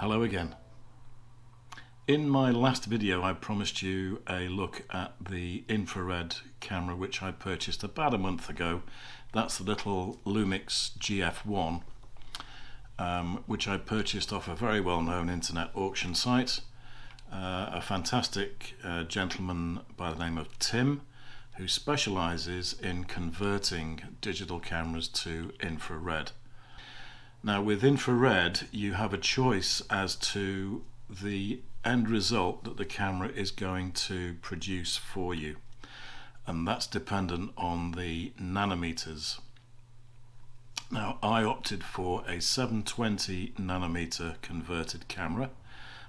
Hello again. In my last video I promised you a look at the infrared camera which I purchased about a month ago. That's the little Lumix GF1 which I purchased off a very well-known internet auction site. A fantastic gentleman by the name of Tim, who specializes in converting digital cameras to infrared. Now with infrared you have a choice as to the end result that the camera is going to produce for you, and that's dependent on the nanometers. Now I opted for a 720 nanometer converted camera.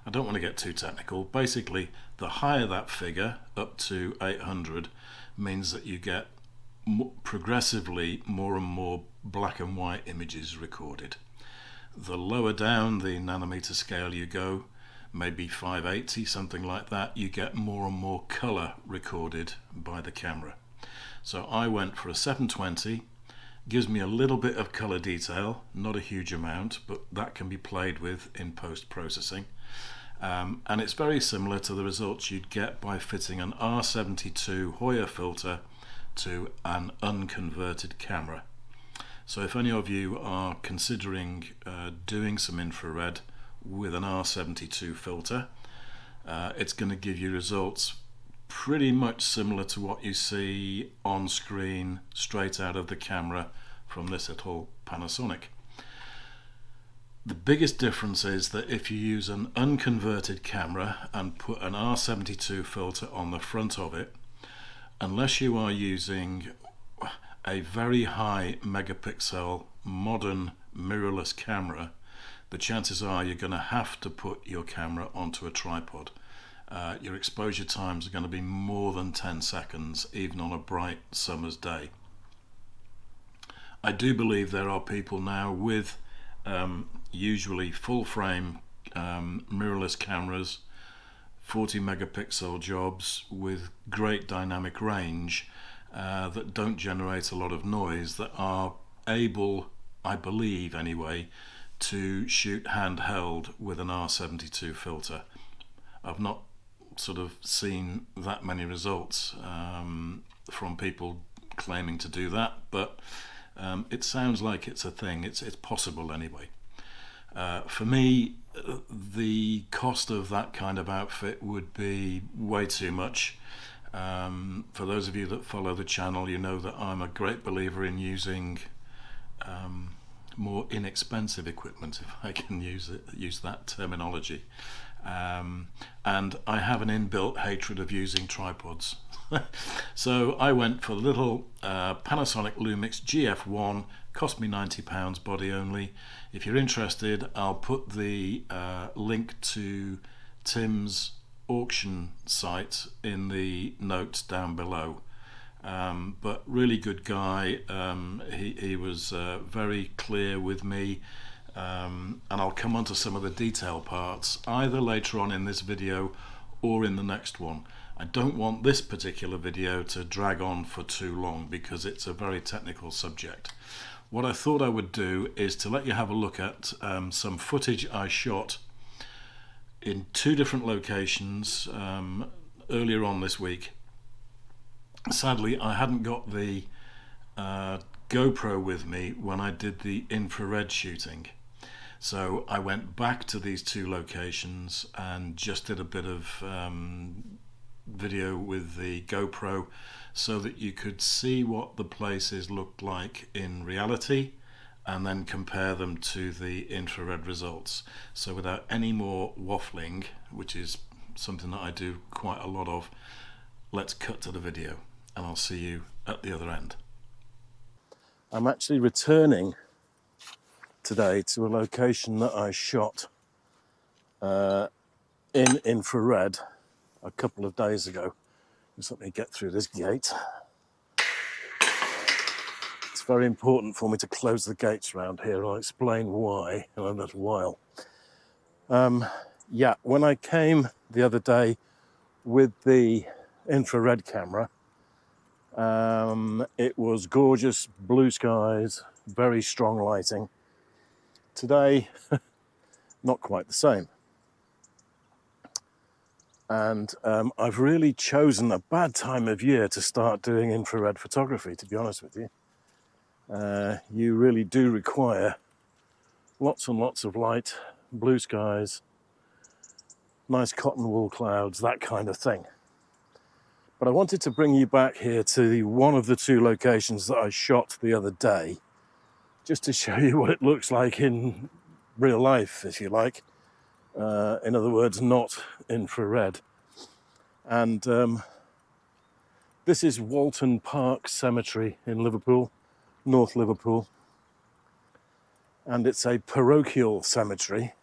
I don't want to get too technical. Basically, the higher that figure, up to 800, means that you get progressively more and more black and white images recorded. The lower down the nanometer scale you go, maybe 580, something like that, you get more and more color recorded by the camera. So I went for a 720. Gives me a little bit of color detail, not a huge amount, but that can be played with in post-processing. And it's very similar to the results you'd get by fitting an R72 Hoyer filter to an unconverted camera. So if any of you are considering doing some infrared with an R72 filter, it's going to give you results pretty much similar to what you see on screen straight out of the camera from this little Panasonic. The biggest difference is that if you use an unconverted camera and put an R72 filter on the front of it, unless you are using a very high megapixel modern mirrorless camera, the chances are you're going to have to put your camera onto a tripod. Your exposure times are going to be more than 10 seconds, even on a bright summer's day. I do believe there are people now with usually full frame mirrorless cameras, 40 megapixel jobs with great dynamic range that don't generate a lot of noise, that are able, I believe anyway, to shoot handheld with an R72 filter. I've not sort of seen that many results from people claiming to do that, but it sounds like it's a thing. It's possible anyway. For me, the cost of that kind of outfit would be way too much. For those of you that follow the channel, you know that I'm a great believer in using more inexpensive equipment, if I can use that terminology. And I have an inbuilt hatred of using tripods. So I went for the little Panasonic Lumix GF1, cost me £90 body only. If you're interested, I'll put the link to Tim's auction site in the notes down below. But really good guy. He was very clear with me. And I'll come on to some of the detail parts either later on in this video or in the next one. I don't want this particular video to drag on for too long because it's a very technical subject. What I thought I would do is to let you have a look at some footage I shot in two different locations earlier on this week. Sadly, I hadn't got the GoPro with me when I did the infrared shooting. So I went back to these two locations and just did a bit of video with the GoPro so that you could see what the places looked like in reality and then compare them to the infrared results. So without any more waffling, which is something that I do quite a lot of, let's cut to the video and I'll see you at the other end. I'm actually returning today to a location that I shot in infrared a couple of days ago. Just let me get through this gate. It's very important for me to close the gates around here. I'll explain why in a little while. Yeah, when I came the other day with the infrared camera, it was gorgeous, blue skies, very strong lighting. Today not quite the same. And I've really chosen a bad time of year to start doing infrared photography, to be honest with you. You really do require lots and lots of light, blue skies, nice cotton wool clouds, that kind of thing. But I wanted to bring you back here to one of the two locations that I shot the other day, just to show you what it looks like in real life, if you like. In other words, not infrared. And this is Walton Park Cemetery in Liverpool, North Liverpool. And it's a parochial cemetery,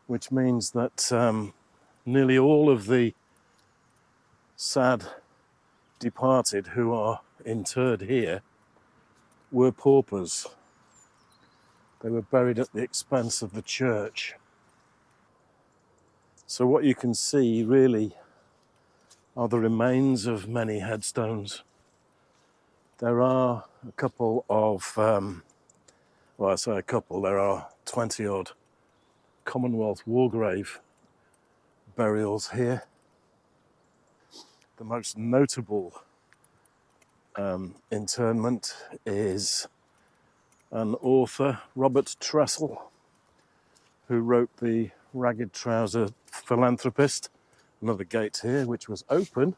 which means that nearly all of the sad departed who are interred here were paupers. They were buried at the expense of the church. So what you can see really are the remains of many headstones. There are a couple of, well, I say a couple, there are 20 odd Commonwealth war grave burials here. The most notable interment is an author, Robert Tressel, who wrote the Ragged Trouser Philanthropist. Another gate here, which was open.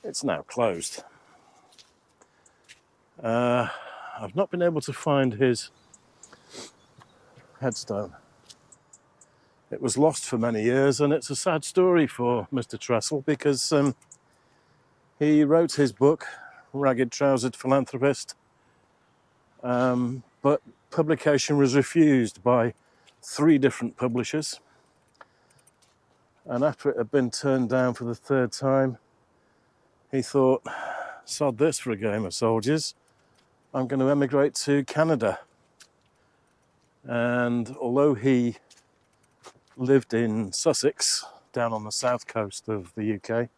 It's now closed. I've not been able to find his headstone. It was lost for many years, and it's a sad story for Mr. Tressel because he wrote his book, Ragged Trousered Philanthropist, but publication was refused by 3 different publishers. And after it had been turned down for the 3rd time, he thought, sod this for a game of soldiers, I'm going to emigrate to Canada. And although he lived in Sussex, down on the south coast of the UK,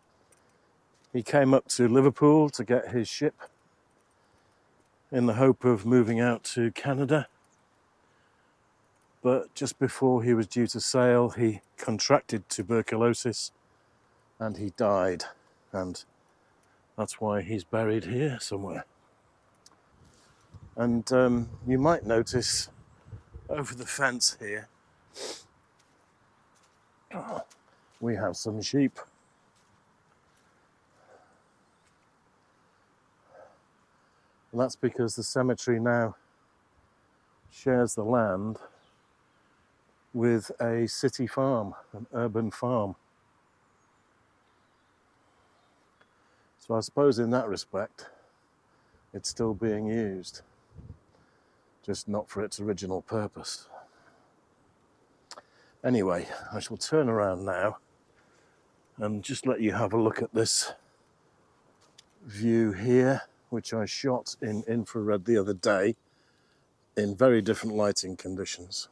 he came up to Liverpool to get his ship in the hope of moving out to Canada. But just before he was due to sail, he contracted tuberculosis and he died. And that's why he's buried here somewhere. And you might notice over the fence here, we have some sheep. And that's because the cemetery now shares the land with a city farm, an urban farm. So I suppose in that respect, it's still being used, just not for its original purpose. Anyway, I shall turn around now and just let you have a look at this view here, which I shot in infrared the other day in very different lighting conditions.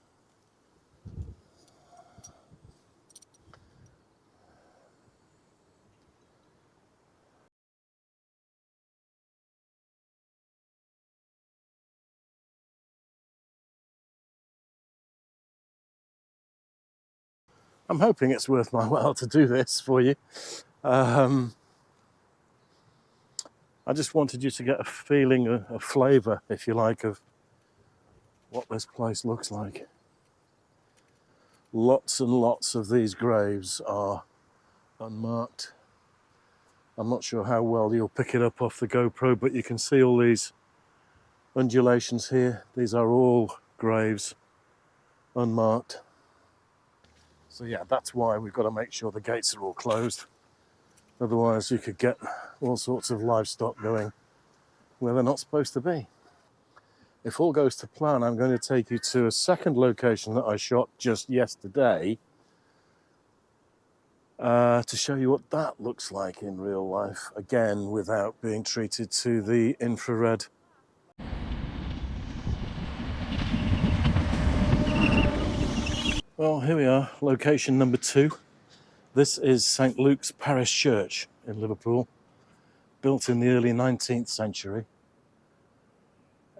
I'm hoping it's worth my while to do this for you. I just wanted you to get a feeling, a flavour, if you like, of what this place looks like. Lots and lots of these graves are unmarked. I'm not sure how well you'll pick it up off the GoPro, but you can see all these undulations here. These are all graves, unmarked. So yeah, that's why we've got to make sure the gates are all closed. Otherwise you could get all sorts of livestock going where they're not supposed to be. If all goes to plan, I'm going to take you to a second location that I shot just yesterday to show you what that looks like in real life, again without being treated to the infrared. Well, here we are, location number 2. This is St. Luke's Parish Church in Liverpool, built in the early 19th century.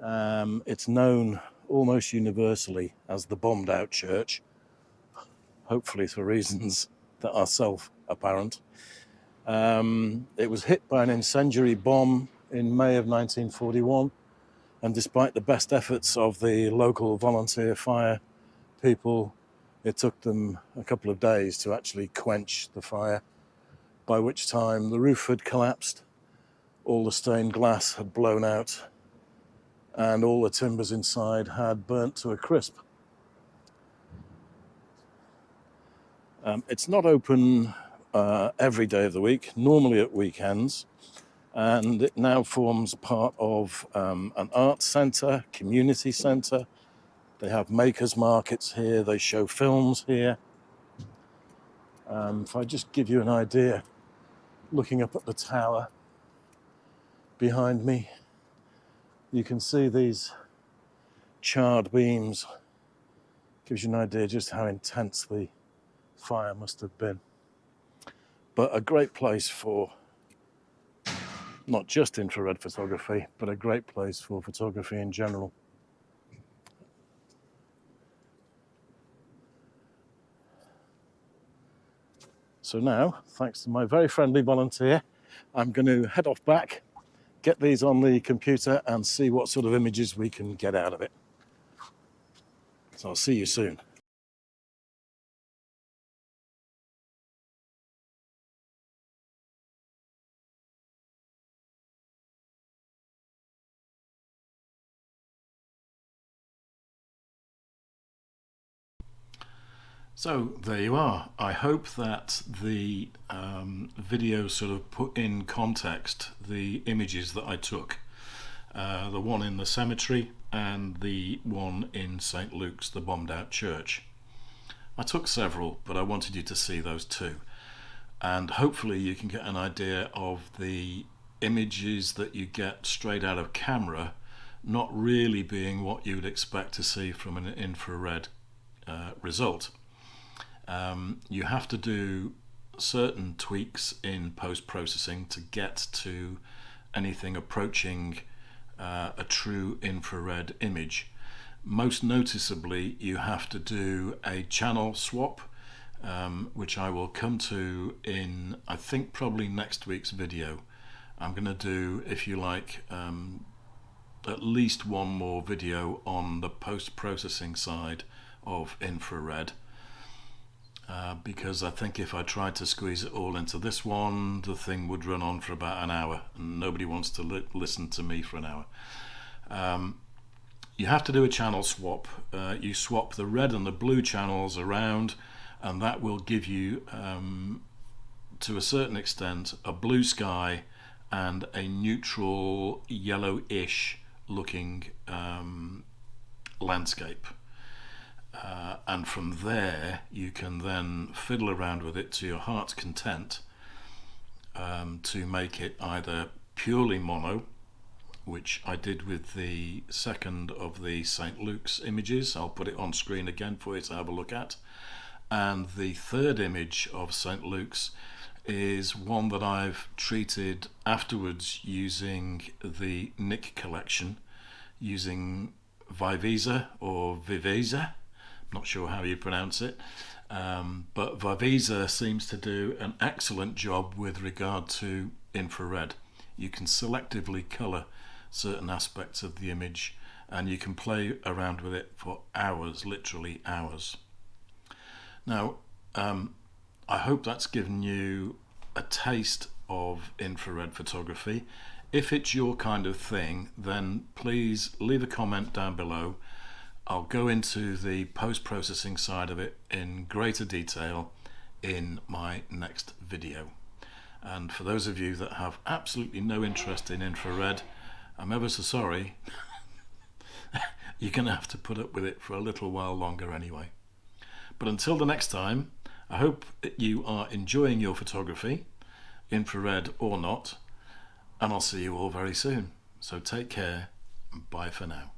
It's known almost universally as the bombed out church, hopefully for reasons that are self-apparent. It was hit by an incendiary bomb in May of 1941, and despite the best efforts of the local volunteer fire people, it took them a couple of days to actually quench the fire, by which time the roof had collapsed, all the stained glass had blown out, and all the timbers inside had burnt to a crisp. It's not open every day of the week, normally at weekends, and it now forms part of an art centre, community centre. They have makers markets here, they show films here. If I just give you an idea, looking up at the tower behind me, you can see these charred beams. Gives you an idea just how intense the fire must have been. But a great place for not just infrared photography, but a great place for photography in general. So now, thanks to my very friendly volunteer, I'm going to head off back, get these on the computer and see what sort of images we can get out of it. So I'll see you soon. So there you are. I hope that the video sort of put in context the images that I took. The one in the cemetery and the one in St. Luke's, the bombed out church. I took several, but I wanted you to see those two. And hopefully you can get an idea of the images that you get straight out of camera not really being what you would expect to see from an infrared result. You have to do certain tweaks in post-processing to get to anything approaching a true infrared image. Most noticeably, you have to do a channel swap, which I will come to in, I think, probably next week's video. I'm going to do, if you like, at least one more video on the post-processing side of infrared. Because I think if I tried to squeeze it all into this one, the thing would run on for about an hour, and nobody wants to listen to me for an hour. You have to do a channel swap. You swap the red and the blue channels around, and that will give you, to a certain extent, a blue sky and a neutral yellowish looking landscape. And from there you can then fiddle around with it to your heart's content, to make it either purely mono, which I did with the second of the St. Luke's images. I'll put it on screen again for you to have a look at. And the third image of St. Luke's is one that I've treated afterwards using the Nick collection, using Viveza or Viveza. Not sure how you pronounce it, but Viveza seems to do an excellent job with regard to infrared. You can selectively colour certain aspects of the image, and you can play around with it for hours, literally hours. Now, I hope that's given you a taste of infrared photography. If it's your kind of thing, then please leave a comment down below. I'll go into the post-processing side of it in greater detail in my next video. And for those of you that have absolutely no interest in infrared, I'm ever so sorry. You're going to have to put up with it for a little while longer anyway. But until the next time, I hope that you are enjoying your photography, infrared or not, and I'll see you all very soon. So take care, and bye for now.